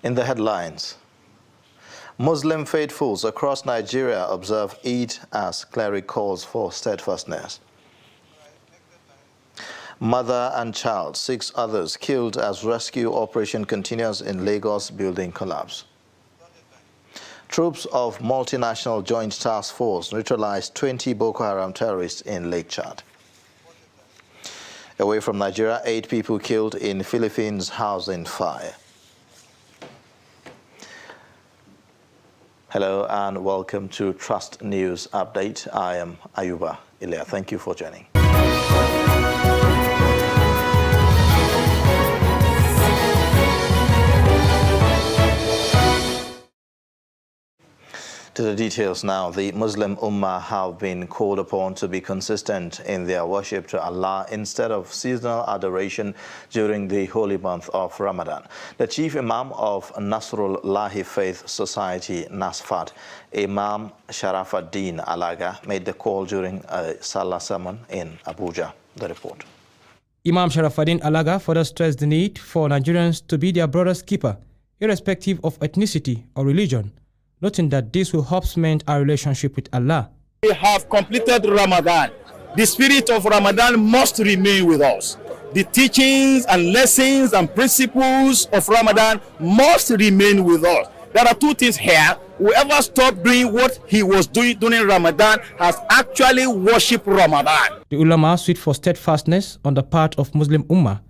In the headlines, Muslim faithfuls across Nigeria observe Eid as cleric calls for steadfastness. Mother and child, 6 others killed as rescue operation continues in Lagos building collapse. Troops of multinational joint task force neutralized 20 Boko Haram terrorists in Lake Chad. Away from Nigeria, 8 people killed in Philippines housing fire. Hello and welcome to Trust News Update. I am Ayuba Ilya. Thank you for joining. To the details now. The Muslim Ummah have been called upon to be consistent in their worship to Allah instead of seasonal adoration during the holy month of Ramadan. The Chief Imam of Nasrullahi Faith Society, NASFAT, Imam Sharafuddin Alaga, made the call during a Salah sermon in Abuja. The report. Imam Sharafuddin Alaga further stressed the need for Nigerians to be their brother's keeper, irrespective of ethnicity or religion, noting that this will help cement our relationship with Allah. We have completed Ramadan. The spirit of Ramadan must remain with us. The teachings and lessons and principles of Ramadan must remain with us. There are 2 things here. Whoever stopped doing what he was doing during Ramadan has actually worshipped Ramadan. The ulama sued for steadfastness on the part of Muslim Ummah,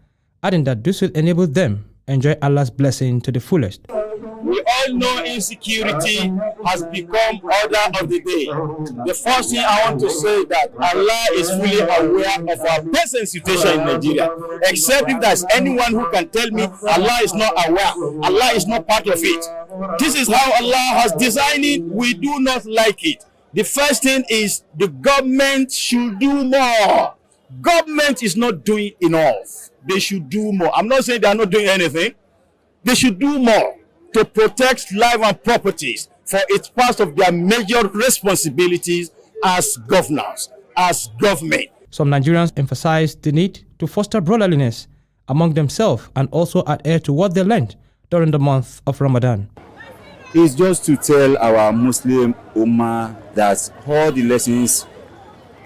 adding that this will enable them enjoy Allah's blessing to the fullest. We all know insecurity has become order of the day. The first thing I want to say is that Allah is fully aware of our present situation in Nigeria. Except if there's anyone who can tell me Allah is not aware, Allah is not part of it. This is how Allah has designed it. We do not like it. The first thing is the government should do more. Government is not doing enough. They should do more. I'm not saying they are not doing anything. They should do more to protect life and properties, for it's part of their major responsibilities as governors, as government. Some Nigerians emphasized the need to foster brotherliness among themselves and also adhere to what they learned during the month of Ramadan. It's just to tell our Muslim Ummah that all the lessons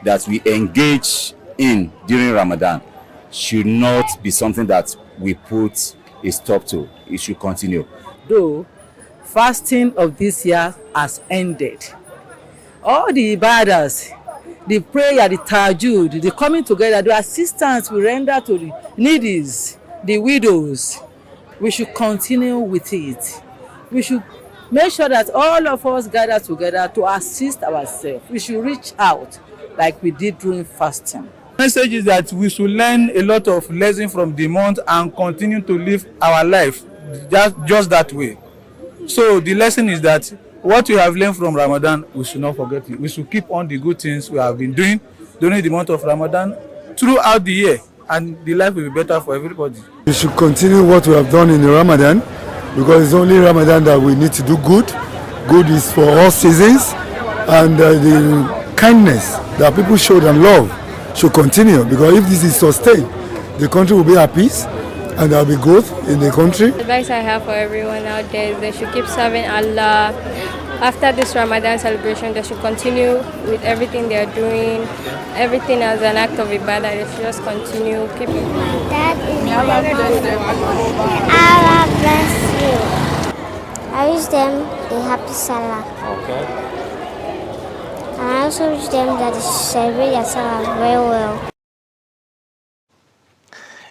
that we engage in during Ramadan should not be something that we put a stop to. It should continue. Though fasting of this year has ended, all the ibadahs, the prayer, the tahajjud, the coming together, the assistance we render to the needy, the widows, we should continue with it. We should make sure that all of us gather together to assist ourselves. We should reach out like we did during fasting. The message is that we should learn a lot of lessons from the month and continue to live our life just that way. So the lesson is that what we have learned from Ramadan, we should not forget it. We should keep on the good things we have been doing during the month of Ramadan throughout the year, and the life will be better for everybody. We should continue what we have done in the Ramadan, because it's only Ramadan that we need to do good. Good is for all seasons, and the kindness that people showed and love should continue, because if this is sustained, the country will be at peace and there will be growth in the country. The advice I have for everyone out there is they should keep serving Allah. After this Ramadan celebration, they should continue with everything they are doing. Everything as an act of ibadah, they should just continue. Keep it. That is Allah bless you. I wish them a happy Salah. Okay. And I also wish them that they celebrate their Salah very well.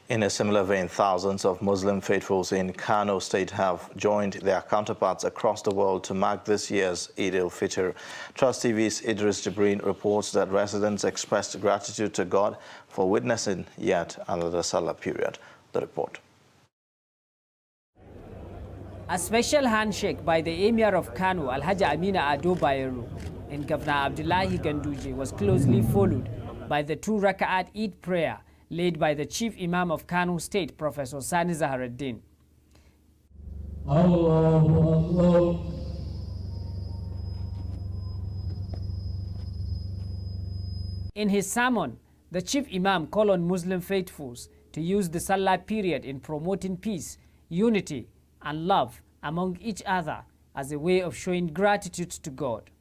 In a similar vein, thousands of Muslim faithfuls in Kano State have joined their counterparts across the world to mark this year's Eid al-Fitr. Trust TV's Idris Jibreen reports that residents expressed gratitude to God for witnessing yet another Salah period. The report. A special handshake by the Emir of Kano, Alhaji Amina Ado Bayero, and Governor Abdullahi Ganduje was closely followed by the 2 Raka'at Eid prayer led by the Chief Imam of Kano State, Professor Sani Zaharuddin. In his sermon, the Chief Imam called on Muslim faithfuls to use the Salah period in promoting peace, unity, and love among each other as a way of showing gratitude to God.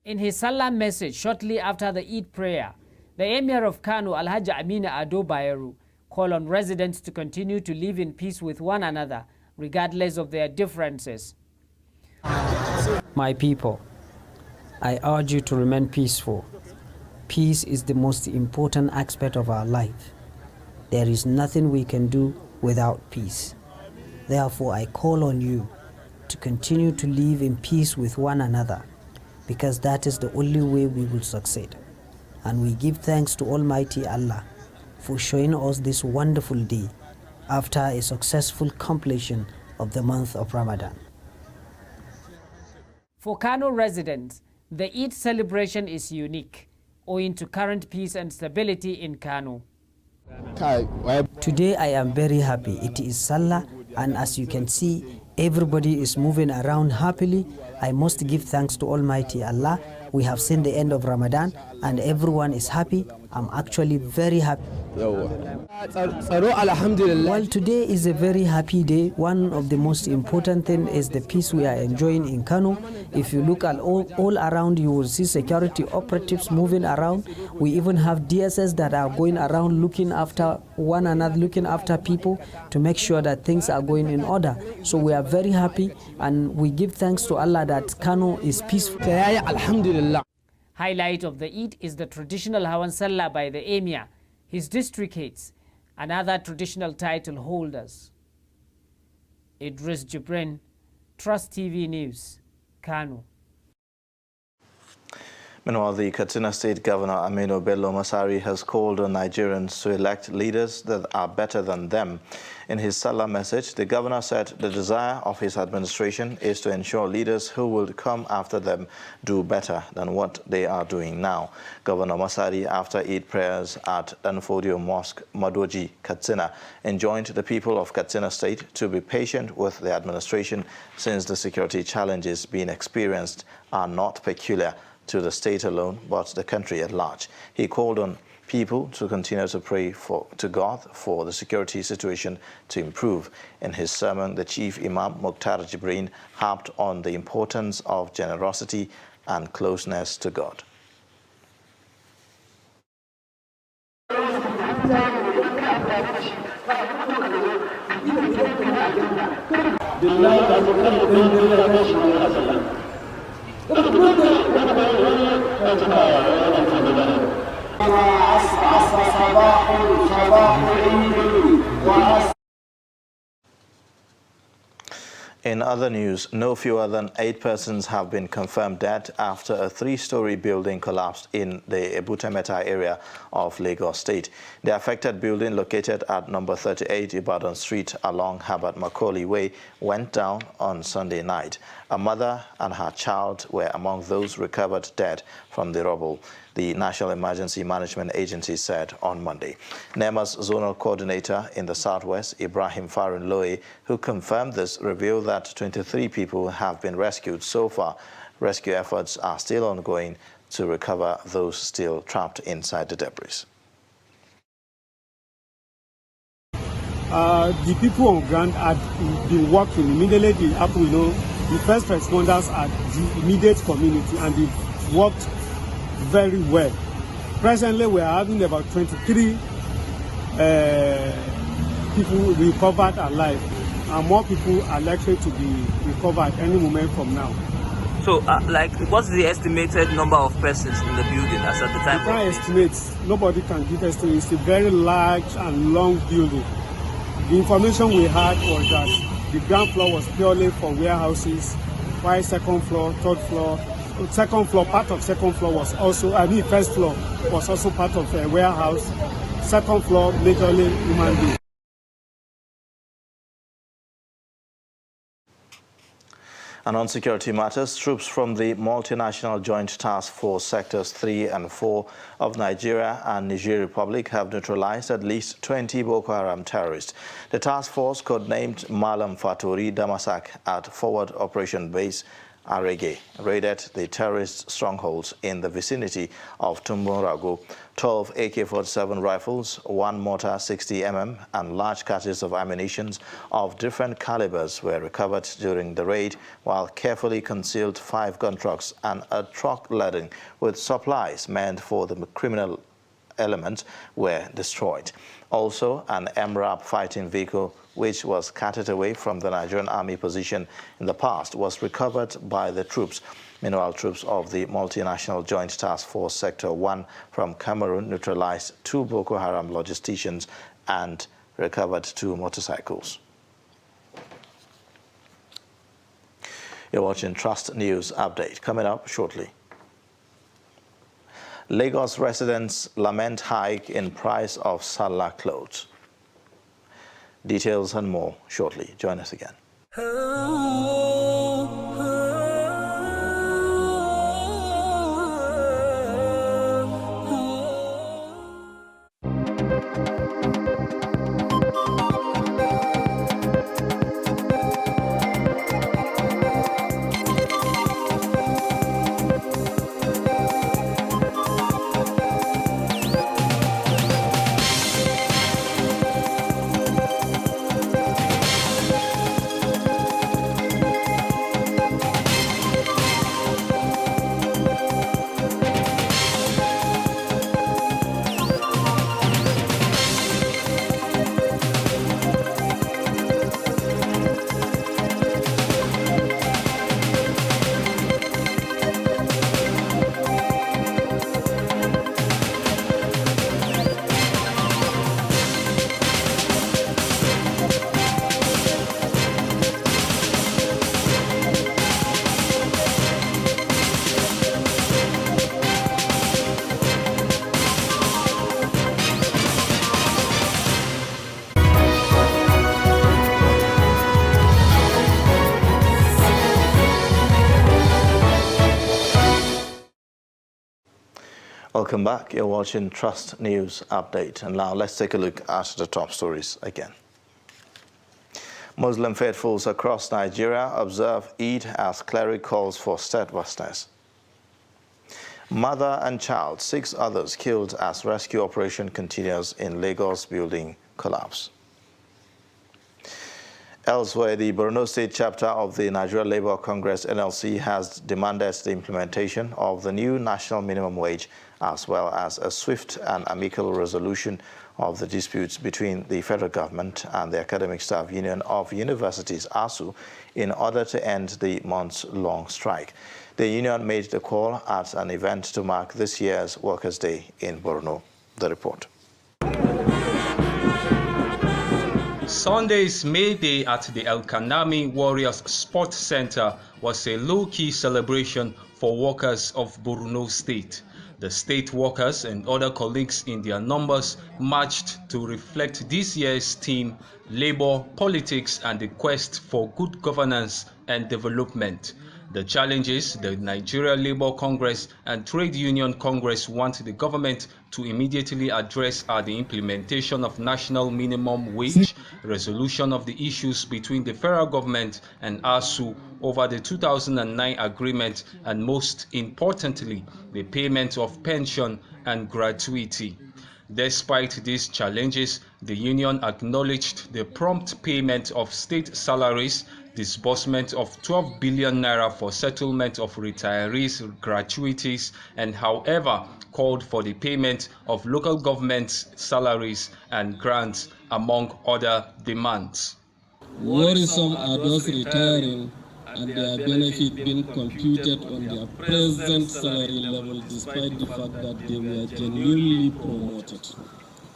In his Salah message shortly after the Eid prayer, the Emir of Kano, Alhaji Amina Ado Bayero, called on residents to continue to live in peace with one another, regardless of their differences. My people, I urge you to remain peaceful. Peace is the most important aspect of our life. There is nothing we can do without peace. Therefore, I call on you to continue to live in peace with one another, because that is the only way we will succeed. And we give thanks to Almighty Allah for showing us this wonderful day after a successful completion of the month of Ramadan. For Kano residents, the Eid celebration is unique, owing to current peace and stability in Kano. Today I am very happy. It is Salah, and as you can see, everybody is moving around happily. I must give thanks to Almighty Allah. We have seen the end of Ramadan and everyone is happy. I'm actually very happy. Well, today is a very happy day. One of the most important things is the peace we are enjoying in Kano. If you look at all around, you will see security operatives moving around. We even have DSS that are going around looking after one another, looking after people to make sure that things are going in order. So we are very happy and we give thanks to Allah that Kano is peaceful. Alhamdulillah. Highlight of the Eid is the traditional Hawan Sallah by the Emir, his district heads, and other traditional title holders. Idris Jibrin, Trust TV News, Kano. Meanwhile, the Katsina State Governor Aminu Bello Masari has called on Nigerians to elect leaders that are better than them. In his Salah message, the governor said the desire of his administration is to ensure leaders who will come after them do better than what they are doing now. Governor Masari, after Eid prayers at Danfodio Mosque, Madoji, Katsina, enjoined the people of Katsina State to be patient with the administration since the security challenges being experienced are not peculiar to the state alone, but the country at large. He called on people to continue to pray to God for the security situation to improve. In his sermon, the Chief Imam Mukhtar Jibrin harped on the importance of generosity and closeness to God. In other news, no fewer than 8 persons have been confirmed dead after a 3-story building collapsed in the Ebutemeta area of Lagos State. The affected building, located at number 38 Ibadan Street along Herbert Macaulay Way, went down on Sunday night. A mother and her child were among those recovered dead from the rubble, the National Emergency Management Agency said on Monday. NEMA's zonal coordinator in the Southwest, Ibrahim Farin Loe, who confirmed this, revealed that 23 people have been rescued so far. Rescue efforts are still ongoing to recover those still trapped inside the debris. The people on ground had been working immediately. The first responders at the immediate community, and they worked very well. Presently, we are having about 23 people recovered alive, and more people are likely to be recovered any moment from now. So, what's the estimated number of persons in the building as at the time? We can't estimate. Nobody can give estimates. It's a very large and long building. The information we had was that the ground floor was purely for warehouses, while second floor, part of second floor was also, first floor was also part of a warehouse. Second floor, majorly human beings. And on security matters, troops from the multinational Joint Task Force Sectors 3 and 4 of Nigeria and Niger Republic have neutralized at least 20 Boko Haram terrorists. The task force, codenamed Malam Faturi Damasak at Forward Operation Base Arege raided the terrorist strongholds in the vicinity of Tumbunrago. 12 AK-47 rifles, 1 mortar 60mm, and large caches of ammunition of different calibers were recovered during the raid, while carefully concealed 5 gun trucks and a truck laden with supplies meant for the criminal elements were destroyed. Also, an MRAP fighting vehicle, which was carted away from the Nigerian Army position in the past, was recovered by the troops. Meanwhile, troops of the Multinational Joint Task Force Sector 1 from Cameroon neutralized 2 Boko Haram logisticians and recovered 2 motorcycles. You're watching Trust News Update. Coming up shortly. Lagos residents lament hike in price of Salah clothes. Details and more shortly. Join us again. Welcome back. You're watching Trust News Update. And now let's take a look at the top stories again. Muslim faithfuls across Nigeria observe Eid as cleric calls for steadfastness. Mother and child, 6 others killed as rescue operation continues in Lagos building collapse. Elsewhere, the Borno State chapter of the Nigeria Labour Congress NLC has demanded the implementation of the new national minimum wage as well as a swift and amicable resolution of the disputes between the federal government and the Academic Staff Union of Universities, ASU, in order to end the months-long strike. The union made the call at an event to mark this year's Workers' Day in Borno. The report. Sunday's May Day at the El Kanami Warriors Sports Center was a low-key celebration for workers of Borno State. The state workers and other colleagues in their numbers marched to reflect this year's theme, labor, politics, and the quest for good governance and development. The challenges the Nigeria Labour Congress and Trade Union Congress want the government to immediately address are the implementation of national minimum wage, resolution of the issues between the federal government and ASU over the 2009 agreement, and most importantly, the payment of pension and gratuity. Despite these challenges, the union acknowledged the prompt payment of state salaries, disbursement of 12 billion naira for settlement of retirees' gratuities, and however called for the payment of local government salaries and grants, among other demands. Worrisome are those retiring and their benefit being computed on their present salary level despite the fact that they were genuinely promoted.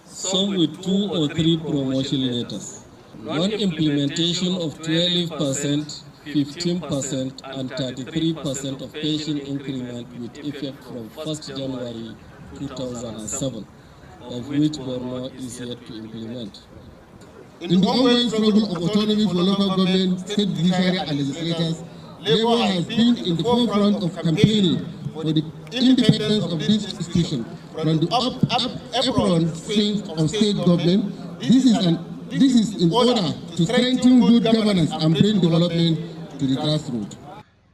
Some with 2 or 3 promotion letters. Non-implementation of 12%, 15% and 33% of pension increment with effect from 1st January 2007, of which Borno is yet to implement. In the ongoing struggle of autonomy for local government, state judiciary and legislators, Labour has been in the forefront of campaigning for the independence of this institution from the apron strength of state government. This is in order to strengthen good governance and bring development to the grassroots.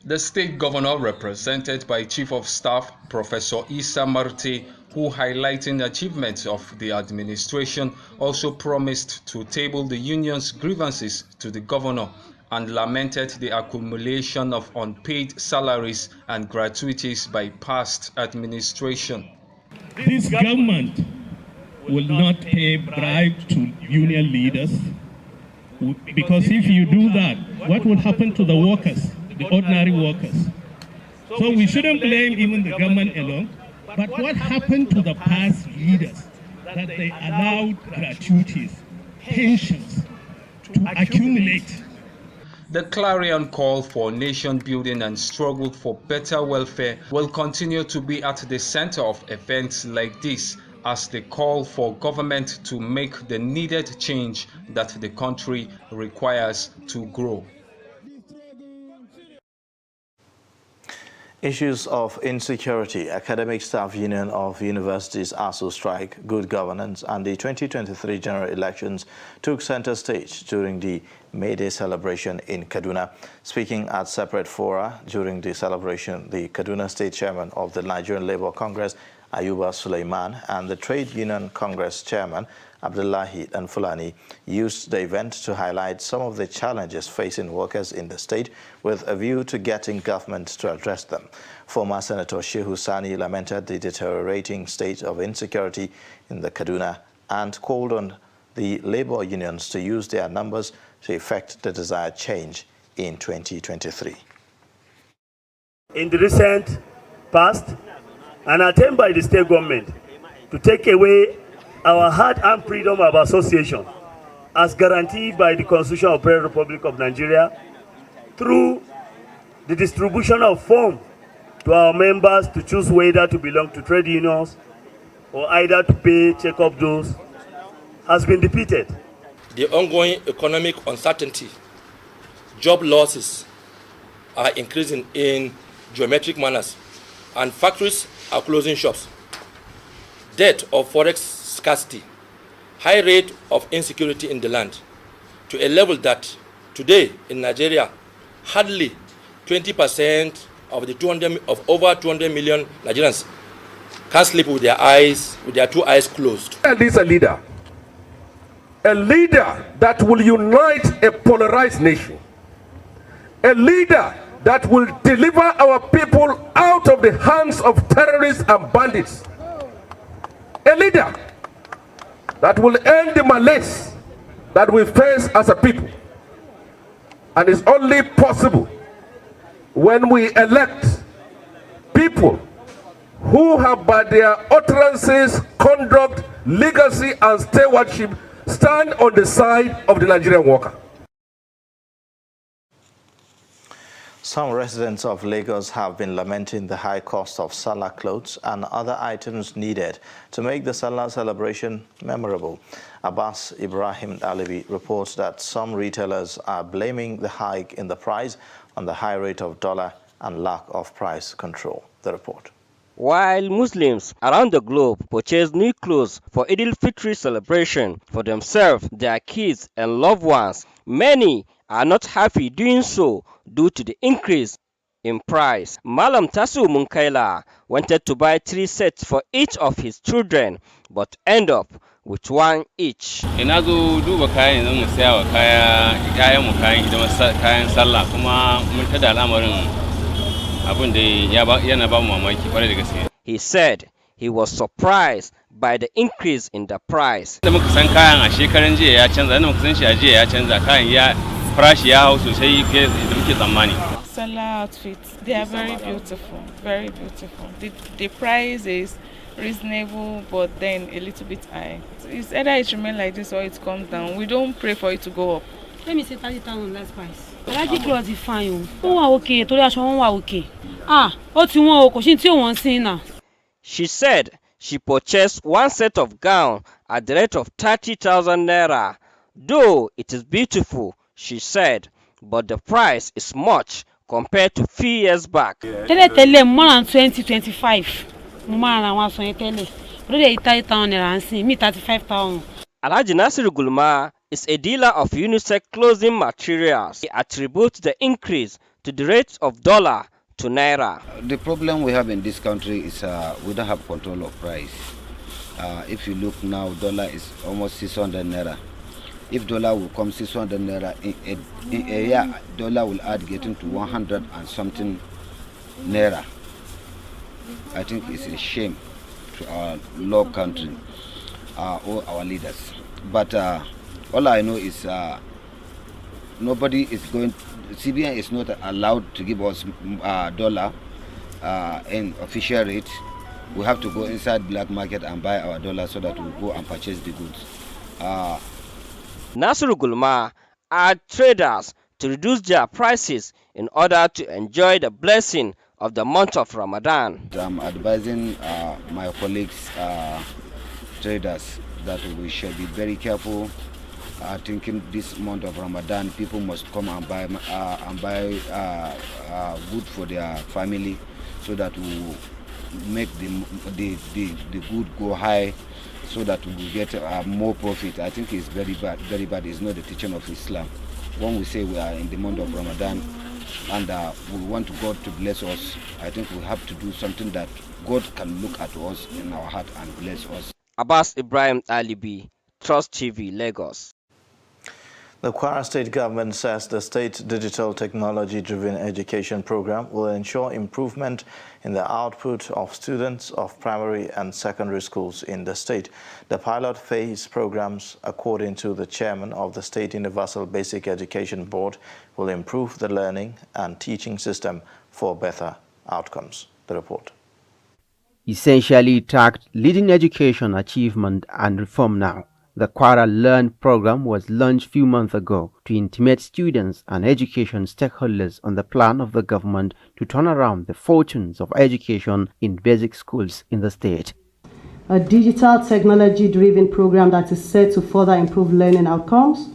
The state governor, represented by Chief of Staff Professor Issa Marte, who highlighting achievements of the administration, also promised to table the union's grievances to the governor and lamented the accumulation of unpaid salaries and gratuities by past administration. This government will not pay bribe to union leaders, because if you do that, what will happen to the workers, the ordinary workers? So we shouldn't blame even the government alone, but what happened to the past leaders that they allowed gratuities, pensions to accumulate? The clarion call for nation building and struggle for better welfare will continue to be at the center of events like this, as they call for government to make the needed change that the country requires to grow. Issues of insecurity, Academic Staff Union of Universities ASU strike, good governance, and the 2023 general elections took center stage during the May Day celebration in Kaduna. Speaking at separate fora during the celebration, the Kaduna State Chairman of the Nigerian Labour Congress, Ayuba Suleiman, and the Trade Union Congress Chairman, Abdullahi and Fulani, used the event to highlight some of the challenges facing workers in the state with a view to getting government to address them. Former Senator Shehu Sani lamented the deteriorating state of insecurity in the Kaduna and called on the labor unions to use their numbers to effect the desired change in 2023. In the recent past, an attempt by the state government to take away our hard-earned freedom of association as guaranteed by the Constitution of the Federal Republic of Nigeria through the distribution of forms to our members to choose whether to belong to trade unions or either to pay check-up dues has been defeated. The ongoing economic uncertainty, job losses are increasing in geometric manners, and factories are closing shops. Debt of forex scarcity, high rate of insecurity in the land, to a level that today in Nigeria, hardly 20% of over 200 million Nigerians can't sleep with their two eyes closed. And is a leader that will unite a polarized nation, a leader that will deliver our people out of the hands of terrorists and bandits, a leader that will end the malaise that we face as a people. And it's only possible when we elect people who have, by their utterances, conduct, legacy, and stewardship, stand on the side of the Nigerian worker. Some residents of Lagos have been lamenting the high cost of Salah clothes and other items needed to make the Salah celebration memorable. Abbas Ibrahim Alibi reports that some retailers are blaming the hike in the price on the high rate of dollar and lack of price control. The report. While Muslims around the globe purchase new clothes for Eid al-Fitr celebration for themselves, their kids and loved ones, many are not happy doing so due to the increase in price. Malam Tasu Munkaila wanted to buy 3 sets for each of his children, but end up with 1 each. Ina zo duba kayan yanzu mu saya wa kayan mu kayan sallah kuma mun tada al'amarin abin da yana ba mu mamaki kwarai da gaske. He said he was surprised by the increase in the price. Da muka san kayan a shekaran jiya ya canza, da muka san shi a jiya ya canza, kayan farashi ya hau sosai fiye da muke tsammani. Salah outfits, they are very beautiful, very beautiful. The price is reasonable, but then a little bit high. It's either it remains like this or it comes down. We don't pray for it to go up. Let me say 30,000 last price. Alaji clothes is fine. Okay, torí aṣọ wọn wà okay. Ó ti wọ́n o, kò sí tí ò wọ́n sí náà. She said she purchased 1 set of gown at the rate of 30,000 naira. Though it is beautiful, she said, but the price is much compared to few years back. Tẹ́lẹ̀ more than 2025. Mo máa ra àwọn aṣọ yẹn tẹ́lẹ̀. Lórí 30,000 naira ń sìn, mi 35,000. Alhaji Nasir Gulma is a dealer of unisex clothing materials. He attributes the increase to the rate of dollar to naira. The problem we have in this country is we don't have control of price. If you look now, dollar is almost 600 naira. If dollar will come 600 naira in a year, dollar will add getting to 100 and something naira. I think it's a shame to our law country, all our leaders. But all I know is nobody is going. CBN is not allowed to give us dollar in official rate. We have to go inside black market and buy our dollar so that we go and purchase the goods. Nasiru Gulma urged traders to reduce their prices in order to enjoy the blessing of the month of Ramadan. I'm advising my colleagues, traders, that we should be very careful. Thinking this month of Ramadan, people must come and buy good for their family, so that we make the good go high, so that we get more profit. I think it's very bad. Very bad. It's not the teaching of Islam. When we say we are in the month of Ramadan and we want God to bless us, I think we have to do something that God can look at us in our heart and bless us. Abbas Ibrahim Alibi, Trust TV, Lagos. The Kwara State government says the state digital technology-driven education program will ensure improvement in the output of students of primary and secondary schools in the state. The pilot phase programs, according to the chairman of the State Universal Basic Education Board, will improve the learning and teaching system for better outcomes. The report. Essentially tagged Leading Education Achievement and Reform Now, the Kwara Learn program was launched a few months ago to intimate students and education stakeholders on the plan of the government to turn around the fortunes of education in basic schools in the state. A digital technology-driven program that is set to further improve learning outcomes,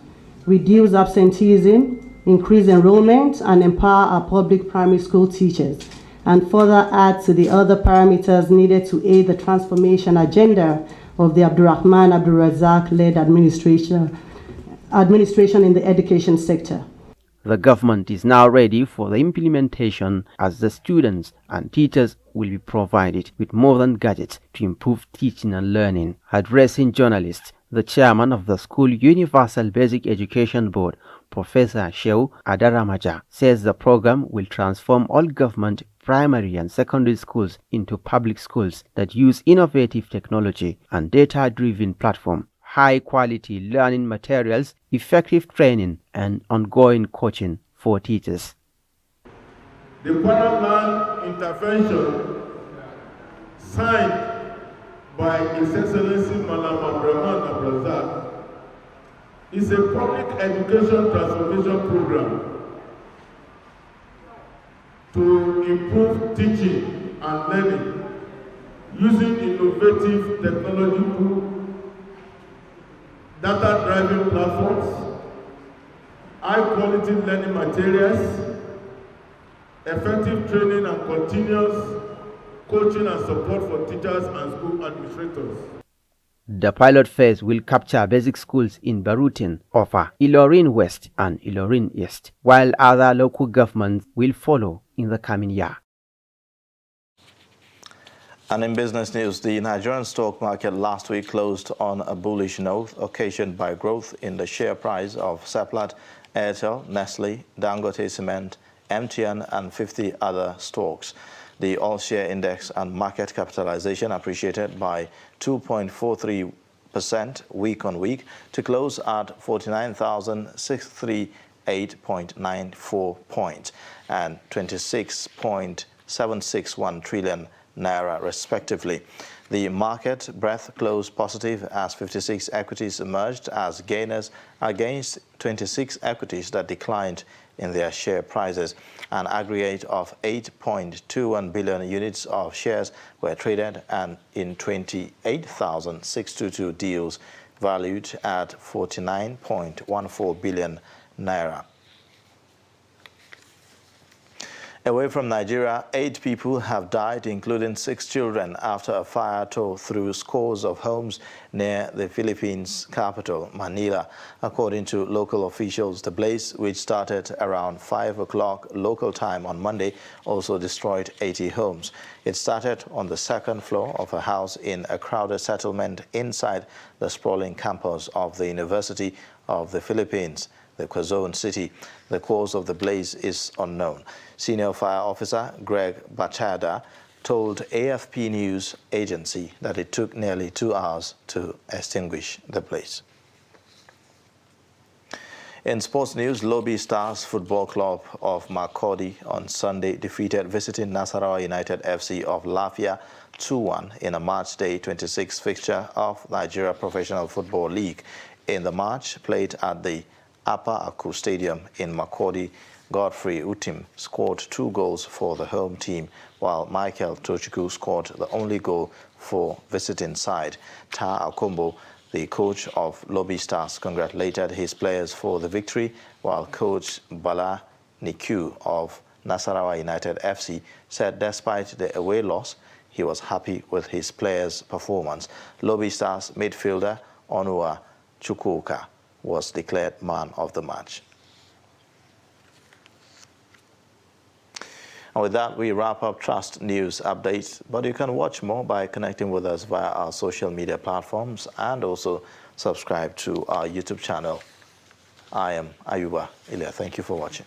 reduce absenteeism, increase enrollment, and empower our public primary school teachers, and further add to the other parameters needed to aid the transformation agenda of the Abdurrahman Abdulrazak-led administration in the education sector. The government is now ready for the implementation, as the students and teachers will be provided with modern gadgets to improve teaching and learning. Addressing journalists, the chairman of the School Universal Basic Education Board, Professor Shehu Adaramaja, says the program will transform all government primary and secondary schools into public schools that use innovative technology and data-driven platform, high-quality learning materials, effective training, and ongoing coaching for teachers. The Kwara Land intervention, signed by His Excellency Malam Abdurrahman Abdulrazak, is a public education transformation program to improve teaching and learning using innovative technological data-driven platforms, high-quality learning materials, effective training and continuous coaching and support for teachers and school administrators. The pilot phase will capture basic schools in Barutin, Offa, Ilorin West and Ilorin East, while other local governments will follow in the coming year. And in business news, the Nigerian stock market last week closed on a bullish note, occasioned by growth in the share price of Seplat, Airtel, Nestle, Dangote Cement, MTN and 50 other stocks. The all-share index and market capitalization appreciated by 2.43% week-on-week to close at 49,638.94 points and 26.761 trillion naira respectively. The market breadth closed positive as 56 equities emerged as gainers against 26 equities that declined in their share prices. An aggregate of 8.21 billion units of shares were traded and in 28,622 deals valued at 49.14 billion naira. Away from Nigeria, 8 people have died, including 6 children, after a fire tore through scores of homes near the Philippines capital, Manila. According to local officials, the blaze, which started around 5 o'clock local time on Monday, also destroyed 80 homes. It started on the second floor of a house in a crowded settlement inside the sprawling campus of the University of the Philippines, the Quezon City. The cause of the blaze is unknown. Senior fire officer Greg Bachada told AFP News Agency that it took nearly 2 hours to extinguish the blaze. In sports news, Lobby Stars Football Club of Makurdi on Sunday defeated visiting Nasarawa United FC of Lafia 2-1 in a match day 26 fixture of Nigeria Professional Football League. In the match played at the Upper Aku Stadium in Makurdi, Godfrey Utim scored 2 goals for the home team, while Michael Tochukwu scored the only goal for visiting side. Ta Akombo, the coach of Lobby Stars, congratulated his players for the victory, while coach Bala Nikyu of Nasarawa United FC said despite the away loss, he was happy with his players' performance. Lobby Stars midfielder Onua Chukwuka was declared man of the match. And with that, we wrap up Trust News Updates, but you can watch more by connecting with us via our social media platforms and also subscribe to our YouTube channel. I am Ayuba Ilya. Thank you for watching.